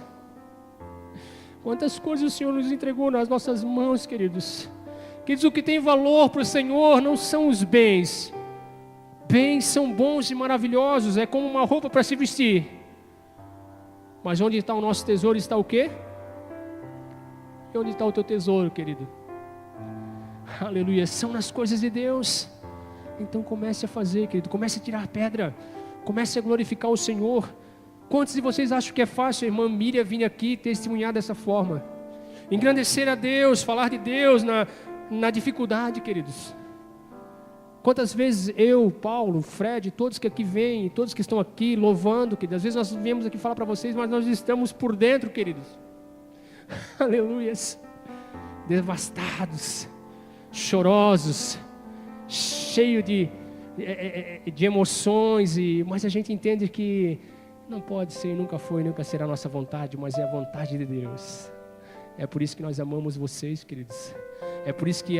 Quantas coisas o Senhor nos entregou nas nossas mãos, queridos. Queridos, o que tem valor para o Senhor não são os bens. Bens são bons e maravilhosos, é como uma roupa para se vestir. Mas onde está o nosso tesouro está o quê? E onde está o teu tesouro, querido? Aleluia, são nas coisas de Deus. Então comece a fazer, querido, comece a tirar pedra, comece a glorificar o Senhor. Quantos de vocês acham que é fácil a irmã Miriam vir aqui testemunhar dessa forma? Engrandecer a Deus, falar de Deus na dificuldade, queridos. Quantas vezes eu, Paulo, Fred, todos que aqui vêm, todos que estão aqui louvando, queridos, às vezes nós viemos aqui falar para vocês, mas nós estamos por dentro, queridos. Aleluias. Devastados, chorosos, cheios de emoções, mas a gente entende que não pode ser, nunca foi, nunca será a nossa vontade, mas é a vontade de Deus. É por isso que nós amamos vocês, queridos. É por isso que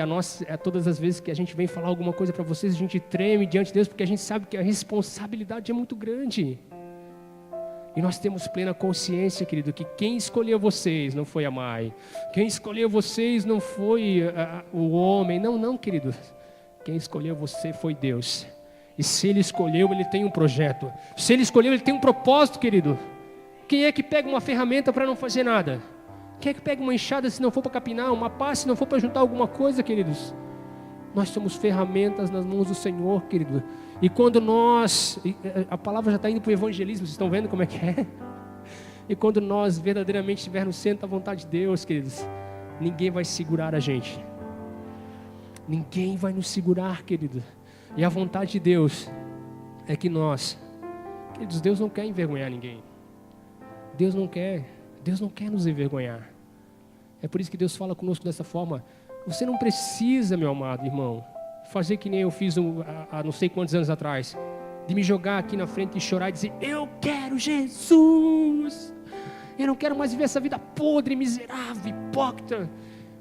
todas as vezes que a gente vem falar alguma coisa para vocês, a gente treme diante de Deus, porque a gente sabe que a responsabilidade é muito grande. E nós temos plena consciência, querido, que quem escolheu vocês não foi a mãe. Quem escolheu vocês não foi o homem. Não, querido. Quem escolheu você foi Deus. E se Ele escolheu, Ele tem um projeto. Se Ele escolheu, Ele tem um propósito, querido. Quem é que pega uma ferramenta para não fazer nada? Quem é que pega uma enxada se não for para capinar? Uma pá se não for para juntar alguma coisa, queridos? Nós somos ferramentas nas mãos do Senhor, querido. E quando a palavra já está indo para o evangelismo, vocês estão vendo como é que é? E quando nós verdadeiramente estivermos no centro da vontade de Deus, queridos, ninguém vai segurar a gente. Ninguém vai nos segurar, querido. E a vontade de Deus é que nós, queridos, Deus não quer envergonhar ninguém. Deus não quer nos envergonhar. É por isso que Deus fala conosco dessa forma. Você não precisa, meu amado irmão, fazer que nem eu fiz há não sei quantos anos atrás, de me jogar aqui na frente e chorar e dizer: eu quero Jesus, eu não quero mais viver essa vida podre, miserável, hipócrita,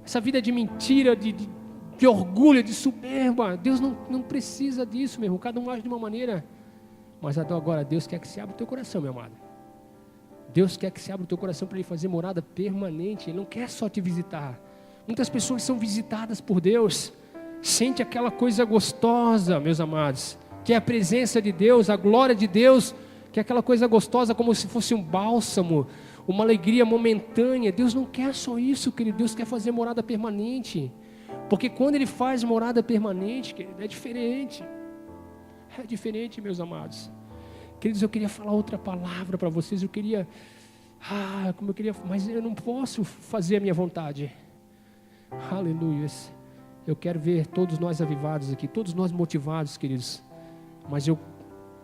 essa vida de mentira, de orgulho, de soberba. Deus não precisa disso, meu irmão. Cada um age de uma maneira, mas agora Deus quer que se abra o teu coração, meu amado. Deus quer que se abra o teu coração para Ele fazer morada permanente. Ele não quer só te visitar. Muitas pessoas são visitadas por Deus, sente aquela coisa gostosa, meus amados, que é a presença de Deus, a glória de Deus, que é aquela coisa gostosa como se fosse um bálsamo, uma alegria momentânea. Deus não quer só isso, querido. Deus quer fazer morada permanente, porque quando Ele faz morada permanente, querido, é diferente, meus amados. Queridos, eu queria falar outra palavra para vocês, mas eu não posso fazer a minha vontade. Aleluia. Eu quero ver todos nós avivados aqui, todos nós motivados, queridos. Mas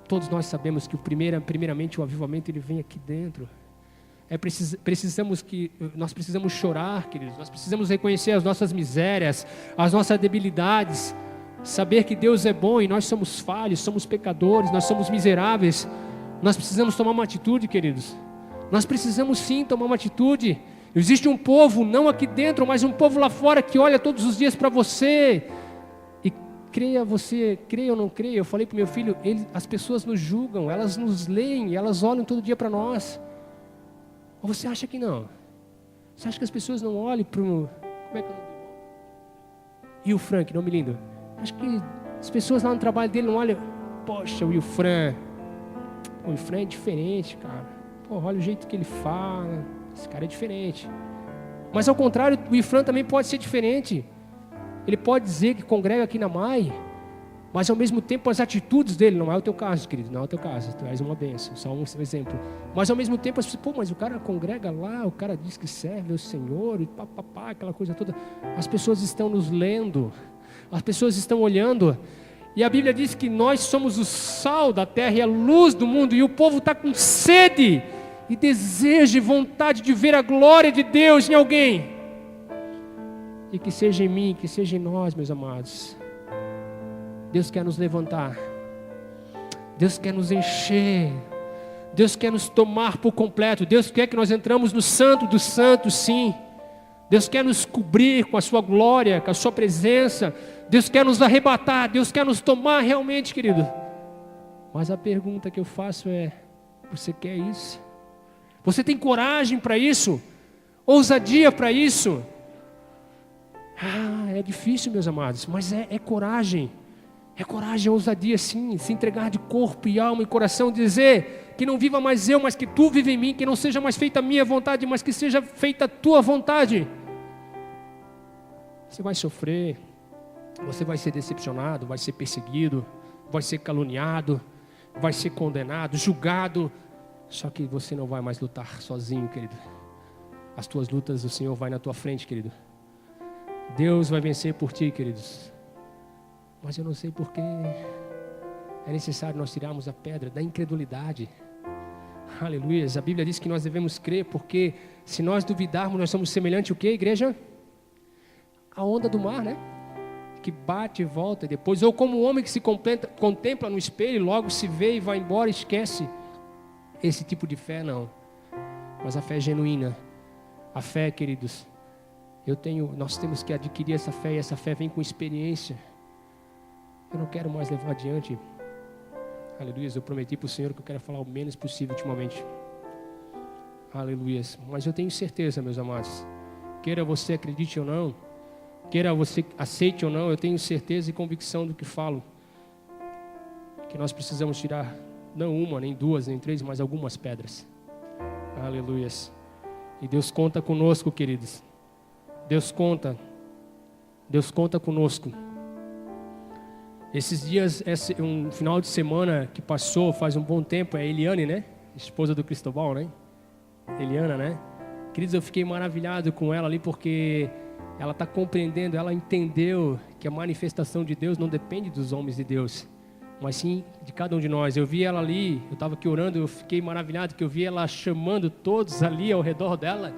todos nós sabemos que primeiramente o avivamento ele vem aqui dentro. Nós precisamos chorar, queridos. Nós precisamos reconhecer as nossas misérias, as nossas debilidades. Saber que Deus é bom e nós somos falhos, somos pecadores, nós somos miseráveis. Nós precisamos tomar uma atitude, queridos. Nós precisamos sim tomar uma atitude. Existe um povo, não aqui dentro, mas um povo lá fora que olha todos os dias para você. E creia ou não creia, eu falei para o meu filho, as pessoas nos julgam, elas nos leem, elas olham todo dia para nós. Ou você acha que não? Você acha que as pessoas não olham para o... Como é que eu... E o Frank, nome lindo. Acho que as pessoas lá no trabalho dele não olham, poxa, o Wilfran é diferente, cara. Pô, olha o jeito que ele fala, esse cara é diferente. Mas ao contrário, o Wilfran também pode ser diferente. Ele pode dizer que congrega aqui na MAI, mas ao mesmo tempo as atitudes dele, não é o teu caso, querido, não é o teu caso, tu és uma bênção, só um exemplo. Mas ao mesmo tempo, mas o cara congrega lá, o cara diz que serve ao Senhor, e papapá, aquela coisa toda. As pessoas estão nos lendo, as pessoas estão olhando, e a Bíblia diz que nós somos o sal da terra e a luz do mundo, e o povo está com sede, e desejo e vontade de ver a glória de Deus em alguém, e que seja em mim, que seja em nós, meus amados. Deus quer nos levantar, Deus quer nos encher, Deus quer nos tomar por completo, Deus quer que nós entramos no santo dos santos, sim. Deus quer nos cobrir com a sua glória, com a sua presença, Deus quer nos arrebatar, Deus quer nos tomar realmente, querido. Mas a pergunta que eu faço é, você quer isso? Você tem coragem para isso? Ousadia para isso? É difícil, meus amados, mas é coragem. É coragem, é ousadia sim, se entregar de corpo e alma e coração, dizer que não viva mais eu, mas que tu vive em mim, que não seja mais feita a minha vontade, mas que seja feita a tua vontade. Você vai sofrer, você vai ser decepcionado, vai ser perseguido, vai ser caluniado, vai ser condenado, julgado, só que você não vai mais lutar sozinho, querido. As tuas lutas, o Senhor vai na tua frente, querido. Deus vai vencer por ti, queridos. Mas eu não sei porque é necessário nós tirarmos a pedra da incredulidade. Aleluia. A Bíblia diz que nós devemos crer, porque se nós duvidarmos, nós somos semelhantes o quê, igreja? A onda do mar, né? Que bate e volta e depois. Ou como o homem que se contempla no espelho, logo se vê e vai embora e esquece. Esse tipo de fé não. Mas a fé é genuína. A fé, queridos, nós temos que adquirir essa fé, e essa fé vem com experiência. Eu não quero mais levar adiante. Aleluia. Eu prometi para o Senhor que eu quero falar o menos possível ultimamente. Aleluia. Mas eu tenho certeza, meus amados, queira você acredite ou não, queira você aceite ou não, eu tenho certeza e convicção do que falo, que nós precisamos tirar não uma, nem duas, nem três, mas algumas pedras. Aleluia. E Deus conta conosco, queridos. Deus conta conosco. Esses dias, um final de semana que passou, faz um bom tempo, é a Eliane, né? Esposa do Cristóbal, né? Eliana, né? Queridos, eu fiquei maravilhado com ela ali, porque ela está compreendendo, ela entendeu que a manifestação de Deus não depende dos homens de Deus, mas sim de cada um de nós. Eu vi ela ali, eu estava aqui orando, eu fiquei maravilhado, que eu vi ela chamando todos ali ao redor dela,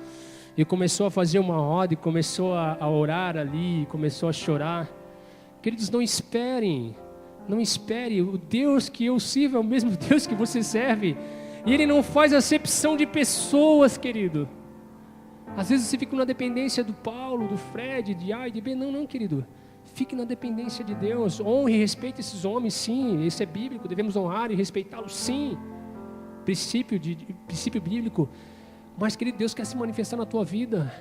e começou a fazer uma roda, e começou a orar ali, começou a chorar. Queridos, não espere, o Deus que eu sirvo é o mesmo Deus que você serve, e Ele não faz acepção de pessoas, querido. Às vezes você fica na dependência do Paulo, do Fred, de A e de B, não, querido, fique na dependência de Deus, honre e respeite esses homens, sim, isso é bíblico, devemos honrar e respeitá-los, sim, princípio bíblico, mas, querido, Deus quer se manifestar na tua vida.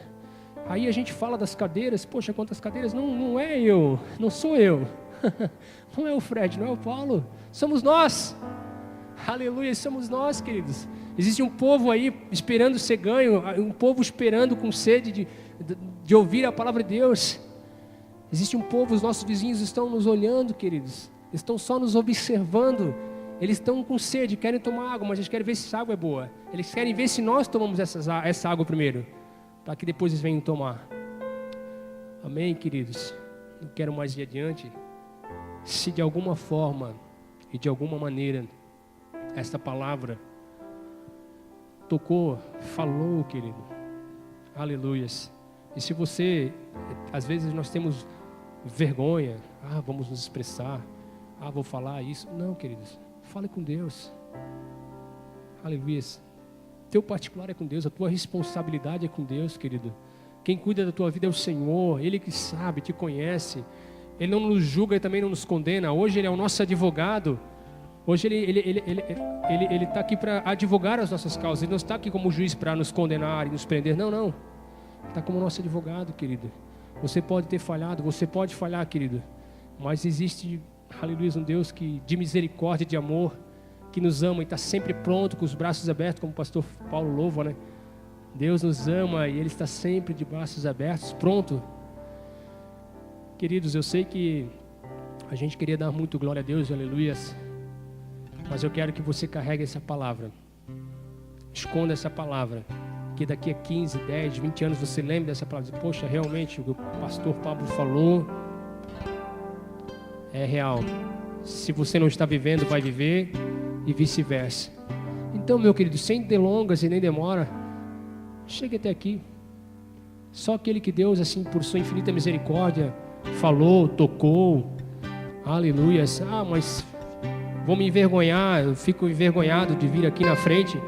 Aí a gente fala das cadeiras, poxa, quantas cadeiras? Não é eu, não sou eu, não é o Fred, não é o Paulo, somos nós. Aleluia, somos nós, queridos. Existe um povo aí esperando ser ganho, um povo esperando com sede de ouvir a palavra de Deus. Existe um povo, os nossos vizinhos estão nos olhando, queridos, estão só nos observando. Eles estão com sede, querem tomar água, mas eles querem ver se essa água é boa. Eles querem ver se nós tomamos essa água primeiro, para que depois eles venham tomar. Amém, queridos? Não quero mais ir adiante. Se de alguma forma e de alguma maneira esta palavra tocou, falou, querido, aleluias. E se você, às vezes nós temos vergonha, vamos nos expressar, vou falar isso. Não, queridos, fale com Deus. Aleluias. Teu particular é com Deus, a tua responsabilidade é com Deus, querido. Quem cuida da tua vida é o Senhor, Ele que sabe, te conhece. Ele não nos julga e também não nos condena. Hoje Ele é o nosso advogado. Hoje Ele está aqui para advogar as nossas causas. Ele não está aqui como juiz para nos condenar e nos prender. Não. Ele está como nosso advogado, querido. Você pode ter falhado, você pode falhar, querido. Mas existe, aleluia, um Deus de misericórdia, de amor, que nos ama e está sempre pronto, com os braços abertos, como o pastor Paulo louva, né? Deus nos ama e Ele está sempre de braços abertos, pronto. Queridos, eu sei que a gente queria dar muito glória a Deus, aleluias, mas eu quero que você carregue essa palavra, esconda essa palavra, que daqui a 15, 10, 20 anos você lembre dessa palavra, poxa, realmente o que o pastor Pablo falou é real. Se você não está vivendo, vai viver e vice-versa. Então, meu querido, sem delongas e nem demora, chegue até aqui. Só aquele que Deus, assim, por sua infinita misericórdia, falou, tocou, aleluias. Ah, mas vou me envergonhar, eu fico envergonhado de vir aqui na frente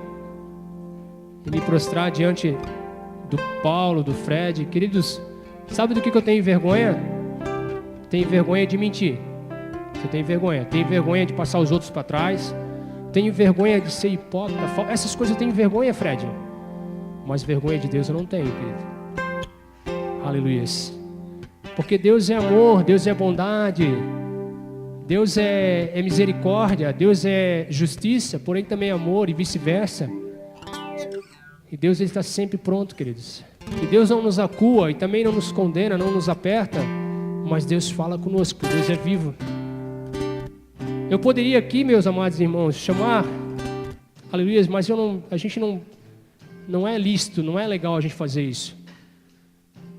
e me prostrar diante do Paulo, do Fred. Queridos, sabe do que eu tenho vergonha? Tenho vergonha de mentir. Você tem vergonha? Tenho vergonha de passar os outros para trás. Tenho vergonha de ser hipócrita. Essas coisas eu tenho vergonha, Fred. Mas vergonha de Deus eu não tenho, querido. Aleluias. Porque Deus é amor, Deus é bondade, Deus é misericórdia, Deus é justiça, porém também é amor e vice-versa. E Deus ele está sempre pronto, queridos. E Deus não nos acua e também não nos condena, não nos aperta, mas Deus fala conosco, Deus é vivo. Eu poderia aqui, meus amados irmãos, chamar, aleluia, mas a gente não é lícito, não é legal a gente fazer isso.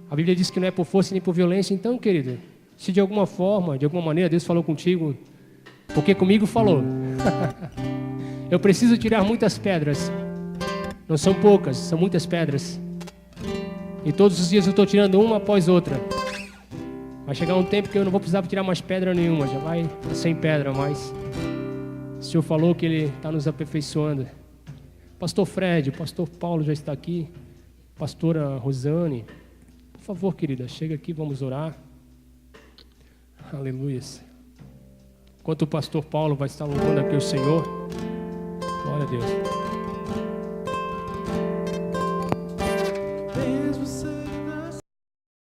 A Bíblia diz que não é por força nem por violência. Então, querido, se de alguma forma, de alguma maneira Deus falou contigo, porque comigo falou. Eu preciso tirar muitas pedras. Não são poucas, são muitas pedras. E todos os dias eu estou tirando uma após outra. Vai chegar um tempo que eu não vou precisar tirar mais pedra nenhuma. Já vai sem pedra mais. O Senhor falou que Ele está nos aperfeiçoando. Pastor Fred, Pastor Paulo já está aqui. Pastora Rosane. Por favor, querida, chega aqui, vamos orar. Aleluia. Enquanto o pastor Paulo vai estar louvando aqui o Senhor. Glória a Deus.